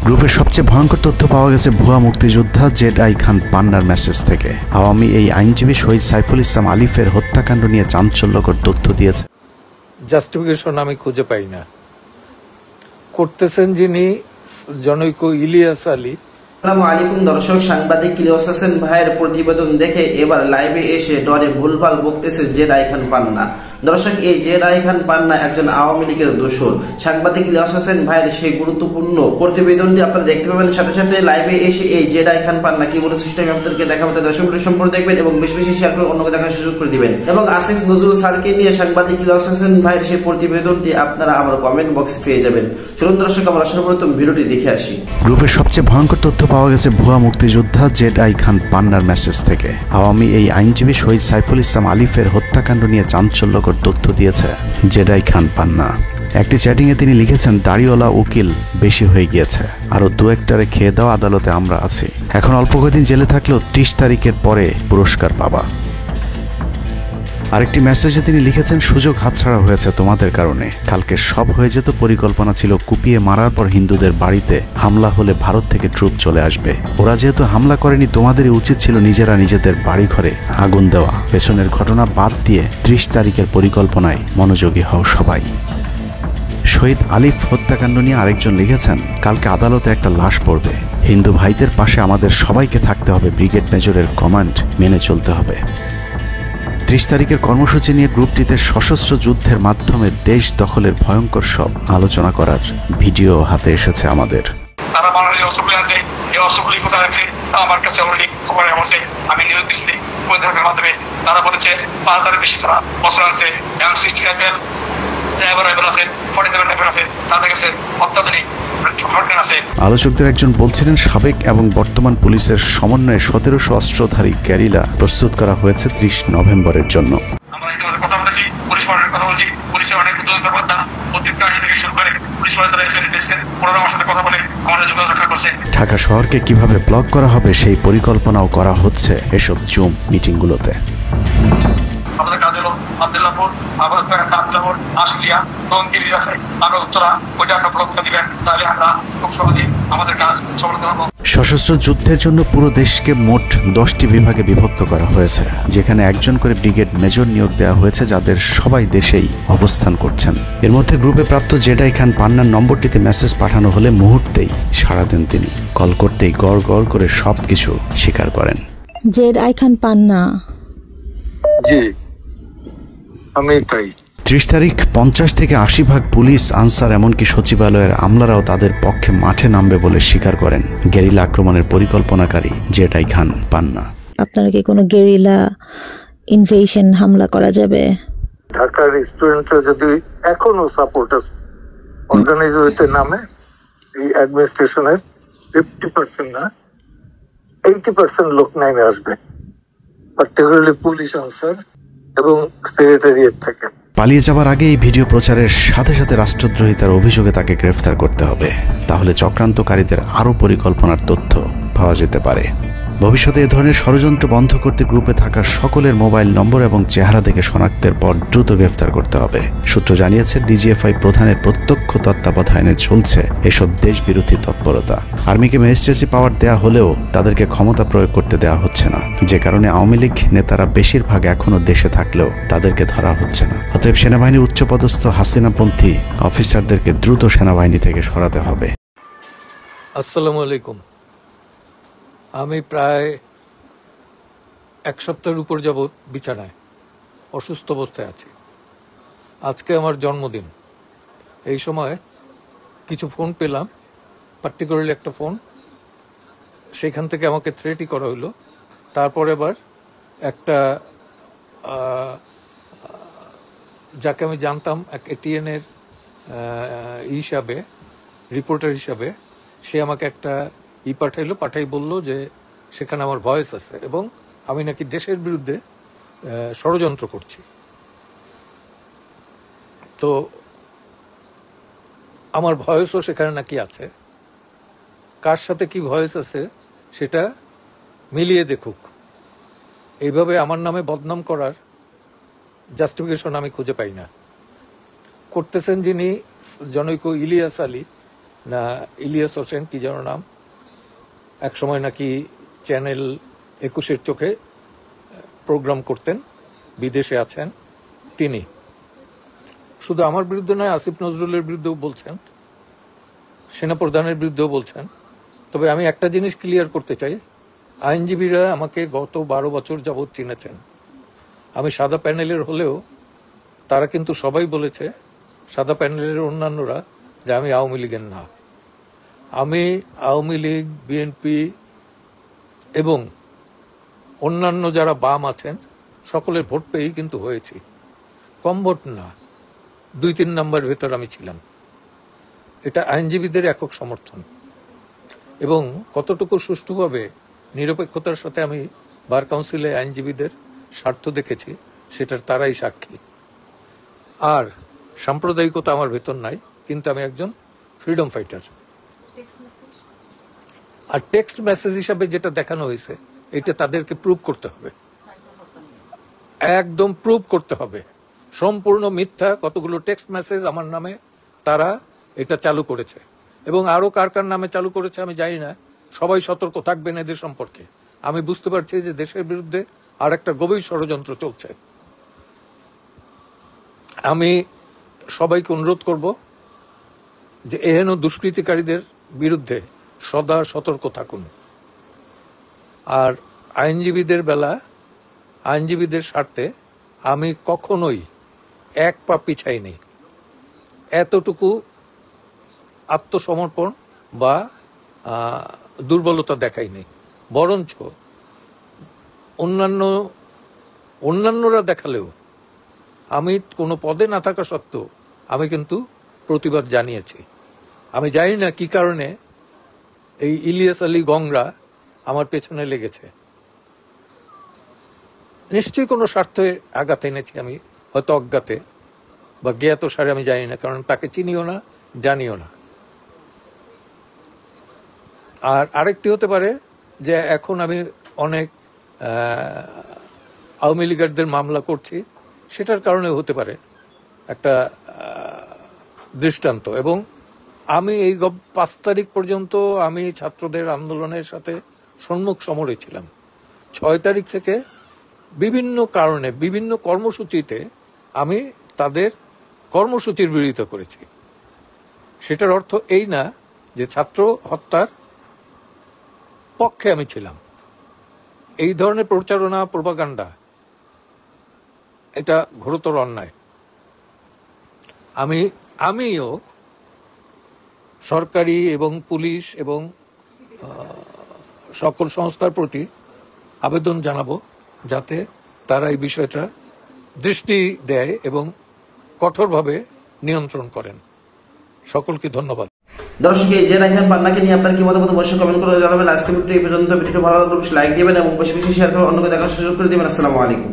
গ্রুপের সবচেয়ে ভয়ঙ্কর তথ্য পাওয়া গেছে ভুয়া মুক্তিযোদ্ধা জেড খান পান্নার মেসেজ থেকে। আওয়ামী এই আইনজীবী শহীদ সাইফুল ইসলাম আলিফের হত্যাকাণ্ড নিয়ে চাঞ্চল্যকর তথ্য দিয়েছে। জাস্টিফিকেশন আমি খুঁজে পাই না। করতেছেন যিনি জনৈক ইলিয়াস আলী। আসসালামু আলাইকুম দর্শক, সাংবাদিক ইলিয়াস হোসেন ভাইয়ের প্রতিবেদন দেখে এবার লাইভে এসে ডরে ভুলভাল বকতেছে জেড খান পান্না। দর্শক, এই জেড খান পান্না একজন আওয়ামী লীগের দোসর। সাংবাদিক ইলিয়াস হোসেন ভাইয়ের সেই গুরুত্বপূর্ণ প্রতিবেদনটি আপনারা দেখতে পাবেন। সাথে সাথে লাইভে এসে এই জেড খান পান্না কি বলেছে সেটা আমি আপনাদেরকে দেখাবো। দর্শক সম্পূর্ণ দেখবেন এবং বেশি বেশি শেয়ার করে অন্যকে দেখার সুযোগ করে দিবেন। এবং আসিফ নজরুল স্যারকে নিয়ে সাংবাদিক ইলিয়াস হোসেন ভাইয়ের সেই প্রতিবেদনটি আপনারা আমার কমেন্ট বক্সে পেয়ে যাবেন। চলুন দর্শক, আমরা সর্বপ্রথম ভিডিওটি দেখে আসি। গ্রুপের সবচেয়ে ভয়ঙ্কর তথ্য পাওয়া গেছে ভুয়া মুক্তিযোদ্ধা জেড খান পান্নার মেসেজ থেকে। আওয়ামী এই আইনজীবী শহীদ সাইফুল ইসলাম আলিফের হত্যাকাণ্ড নিয়ে চাঞ্চল্যকর তথ্য দিয়েছে জেড খান পান্না। একটি চ্যাটিংয়ে তিনি লিখেছেন, দাড়িওয়ালা উকিল বেশি হয়ে গিয়েছে, আরো দু একটারে খেয়ে দাও, আদালতে আমরা আছি। এখন অল্প কয়েকদিন জেলে থাকলেও 30 তারিখের পরে পুরস্কার পাবা। আরেকটি মেসেজে তিনি লিখেছেন, সুযোগ হাতছাড়া হয়েছে তোমাদের কারণে। কালকে সব হয়ে যেত, পরিকল্পনা ছিল কুপিয়ে মারার পর হিন্দুদের বাড়িতে হামলা হলে ভারত থেকে ট্রুপ চলে আসবে। ওরা যেহেতু হামলা করেনি, তোমাদেরই উচিত ছিল নিজেরা নিজেদের বাড়ি ঘরে আগুন দেওয়া। পেছনের ঘটনা বাদ দিয়ে 30 তারিখের পরিকল্পনায় মনোযোগী হও সবাই। শহীদ আলিফ হত্যাকাণ্ড নিয়ে আরেকজন লিখেছেন, কালকে আদালতে একটা লাশ পড়বে। হিন্দু ভাইদের পাশে আমাদের সবাইকে থাকতে হবে, ব্রিগেড মেজরের কমান্ড মেনে চলতে হবে। 30 তারিখের কর্মসূচি নিয়ে গ্রুপটিতে সশস্ত্র যুদ্ধের মাধ্যমে দেশ দখলের ভয়ঙ্কর সব আলোচনা করার ভিডিও হাতে এসেছে আমাদের। তারা বাংলাদেশে অস্ত্রগুলি আছে, এই অস্ত্রগুলি কোথায় আছে আমার কাছে অলরেডি খবর আছে। আমি নিউজ দিচ্ছি প্রতিনিধিদের মাধ্যমে। তারা বলেছে 5000-এর বেশি তারা অস্ত্র আনছে, M60 রাইফেল, সাইবার রাইফেল আছে, 47 রাইফেল আছে, তাদের কাছে অত্যাধুনিক শটগান আছে। আলোচকদের একজন বলছিলেন, সাবেক এবং বর্তমান পুলিশের সমন্বয়ে 1700 অস্ত্রধারী গ্যারিলা প্রস্তুত করা হয়েছে 30 নভেম্বরের জন্য। আমরা ইতিমধ্যে কথা বলেছি, পুলিশ পার্টির কথা বলছি, পুলিশের অনেক উদ্যোক্তা অতিরিক্ত আইন থেকে শুরু করে পুলিশ তারা এসে এসেছেন, ওনারা আমার সাথে কথা বলে আমাদের যোগাযোগ রক্ষা করছে। ঢাকা শহরকে কিভাবে ব্লক করা হবে সেই পরিকল্পনাও করা হচ্ছে এসব জুম মিটিংগুলোতে। আমাদের কাজ হলো আব্দুল্লাহপুর, আব্দুল্লাহপুর, আশুলিয়া, টঙ্গী আছে, আমরা উত্তরা ওইটা একটা ব্লক দিবেন, তাহলে আমরা খুব সহজে আমাদের কাজ সফলতা পাবো। সশস্ত্র যুদ্ধের জন্য পুরো দেশকে মোট 10টি বিভাগে বিভক্ত করা হয়েছে, যেখানে একজন করে ব্রিগেড মেজর নিয়োগ দেওয়া হয়েছে, যাদের সবাই দেশেই অবস্থান করছেন। এর মধ্যে গ্রুপে প্রাপ্ত জেড খান পান্নার নম্বরটিতে মেসেজ পাঠানো হলে মুহূর্তেই সাড়া দেন তিনি। কল করতেই গড় গড় করে সবকিছু স্বীকার করেন। জেড খান পান্না, জি আমি তাই। 30 তারিখ 50 থেকে 80% পুলিশ, আনসার, এমনকি সচিবালয়ের আমলারাও তাদের পক্ষে মাঠে নামবে বলে স্বীকার করেন গেরিলা আক্রমণের পরিকল্পনাকারী জেড খান পান্না। আপনারা কি কোনো গেরিলা ইনভেশন হামলা করা যাবে? ঢাকার স্টুডেন্টরা যদি এখনো সাপোর্টার অর্গানাইজ হইতে নামে, এই অ্যাডমিনিস্ট্রেশনের 50% না 80% লোক নামে আসবে, পার্টিকুলারলি পুলিশ, আনসার এবং সেক্রেটারিয়েট থেকে। পালিয়ে যাওয়ার আগে এই ভিডিও প্রচারের সাথে সাথে রাষ্ট্রদ্রোহিতার অভিযোগে তাকে গ্রেফতার করতে হবে। তাহলে চক্রান্তকারীদের আরও পরিকল্পনার তথ্য পাওয়া যেতে পারে। ভবিষ্যতে এ ধরনের ষড়যন্ত্র বন্ধ করতে গ্রুপে থাকা সকলের মোবাইল নম্বর এবং চেহারা দেখে শনাক্তের পর দ্রুত গ্রেফতার করতে হবে। সূত্র জানিয়েছে, ডিজিএফআই প্রধানের প্রত্যক্ষ তত্ত্বাবধানে চলছে এসব দেশবিরোধী তৎপরতা। আর্মিকে ম্যাজিস্ট্রেসি পাওয়ার দেয়া হলেও তাদেরকে ক্ষমতা প্রয়োগ করতে দেওয়া হচ্ছে না, যে কারণে আওয়ামী লীগ নেতারা বেশিরভাগ এখনও দেশে থাকলেও তাদেরকে ধরা হচ্ছে না। অতএব সেনাবাহিনীর উচ্চপদস্থ হাসিনাপন্থী অফিসারদেরকে দ্রুত সেনাবাহিনী থেকে সরাতে হবে। আসসালামু আলাইকুম। আমি প্রায় 1 সপ্তাহের উপর যাবৎ বিছানায় অসুস্থ অবস্থায় আছি। আজকে আমার জন্মদিন। এই সময় কিছু ফোন পেলাম, পার্টিকুলারলি একটা ফোন, সেখান থেকে আমাকে থ্রেটই করা হলো। তারপরে আবার একটা যাকে আমি জানতাম এক এটিএনের হিসাবে, রিপোর্টার হিসাবে, সে আমাকে একটা পাঠাই বলল যে সেখানে আমার ভয়েস আছে এবং আমি নাকি দেশের বিরুদ্ধে ষড়যন্ত্র করছি। তো আমার ভয়েসও সেখানে নাকি আছে। কার সাথে কি ভয়েস আছে সেটা মিলিয়ে দেখুক। এইভাবে আমার নামে বদনাম করার জাস্টিফিকেশন আমি খুঁজে পাই না। করতেছেন যিনি জনৈক ইলিয়াস আলী, না ইলিয়াস হোসেন কি যেন নাম, এক সময় নাকি চ্যানেল 21-এর চোখে প্রোগ্রাম করতেন, বিদেশে আছেন তিনি। শুধু আমার বিরুদ্ধে নয়, আসিফ নজরুলের বিরুদ্ধেও বলছেন, সেনাপ্রধানের বিরুদ্ধেও বলছেন। তবে আমি একটা জিনিস ক্লিয়ার করতে চাই, আইনজীবীরা আমাকে গত 12 বছর যাবৎ চিনেছেন। আমি সাদা প্যানেলের হলেও তারা কিন্তু সবাই বলেছে, সাদা প্যানেলের অন্যান্যরা, যে আমি আওয়ামী লীগের না। আমি আওয়ামী লীগ, বিএনপি এবং অন্যান্য যারা বাম আছেন সকলের ভোট পেয়েই কিন্তু হয়েছি, কম ভোট না, 2-3 নম্বর ভেতর আমি ছিলাম। এটা আইনজীবীদের একক সমর্থন এবং কতটুকু সুষ্ঠুভাবে নিরপেক্ষতার সাথে আমি বার কাউন্সিলে আইনজীবীদের স্বার্থ দেখেছি সেটার তারাই সাক্ষী। আর সাম্প্রদায়িকতা আমার ভেতর নাই, কিন্তু আমি একজন ফ্রিডম ফাইটার। আর টেক্সট মেসেজ হিসাবে যেটা দেখানো হয়েছে এটা তাদেরকে প্রুভ করতে হবে, একদম প্রুভ করতে হবে। সম্পূর্ণ মিথ্যা কতগুলো টেক্সট মেসেজ আমার নামে তারা এটা চালু করেছে এবং আরো কার কার নামে চালু করেছে আমি জানি না। সবাই সতর্ক থাকবেন এদের সম্পর্কে। আমি বুঝতে পারছি যে দেশের বিরুদ্ধে আর একটা গভীর ষড়যন্ত্র চলছে। আমি সবাইকে অনুরোধ করব যে এহেন দুষ্কৃতিকারীদের বিরুদ্ধে সদা সতর্ক থাকুন। আর আইনজীবীদের বেলা, আইনজীবীদের স্বার্থে আমি কখনোই এক পা পিছাইনি, এতটুকু আত্মসমর্পণ বা দুর্বলতা দেখাইনি। বরঞ্চ অন্যান্যরা দেখালেও আমি কোনো পদে না থাকা সত্ত্বেও আমি কিন্তু প্রতিবাদ জানিয়েছি। আমি জানি না কি কারণে এই ইলিয়াস আলী গংরা আমার পেছনে লেগেছে। নিশ্চয়ই কোনো স্বার্থে আঘাত এনেছি আমি, হয়তো অজ্ঞাতে বা জ্ঞাত সারে, আমি জানি না, কারণ তাকে চিনিও না, জানিও না। আর আরেকটি হতে পারে যে এখন আমি অনেক আওয়ামী লীগারদের মামলা করছি, সেটার কারণে হতে পারে একটা দৃষ্টান্ত। এবং আমি এই 5 তারিখ পর্যন্ত আমি ছাত্রদের আন্দোলনের সাথে সম্মুখ সমরে ছিলাম। 6 তারিখ থেকে বিভিন্ন কারণে বিভিন্ন কর্মসূচিতে আমি তাদের কর্মসূচির বিরোধিতা করেছি। সেটার অর্থ এই না যে ছাত্র হত্যার পক্ষে আমি ছিলাম। এই ধরনের প্রচারণা, প্রোপাগান্ডা, এটা ঘোরতর অন্যায়। আমিও সরকারি এবং পুলিশ এবং সকল সংস্থার প্রতি আবেদন জানাবো যাতে তারা এই বিষয়টা দৃষ্টি দেয় এবং কঠোরভাবে নিয়ন্ত্রণ করেন। সকলকে ধন্যবাদ। দর্শক, এই জেরা খান পান্নাকে নিয়ে আপনার কি মতামত অবশ্যই কমেন্ট করে জানাবেন। আজকে ভিডিও এই পর্যন্ত। ভিডিওটি ভালো লাগলে অবশ্যই লাইক দিবেন এবং বেশি বেশি শেয়ার করে অন্যকে দেখার সুযোগ করে দিবেন। আসসালামু আলাইকুম।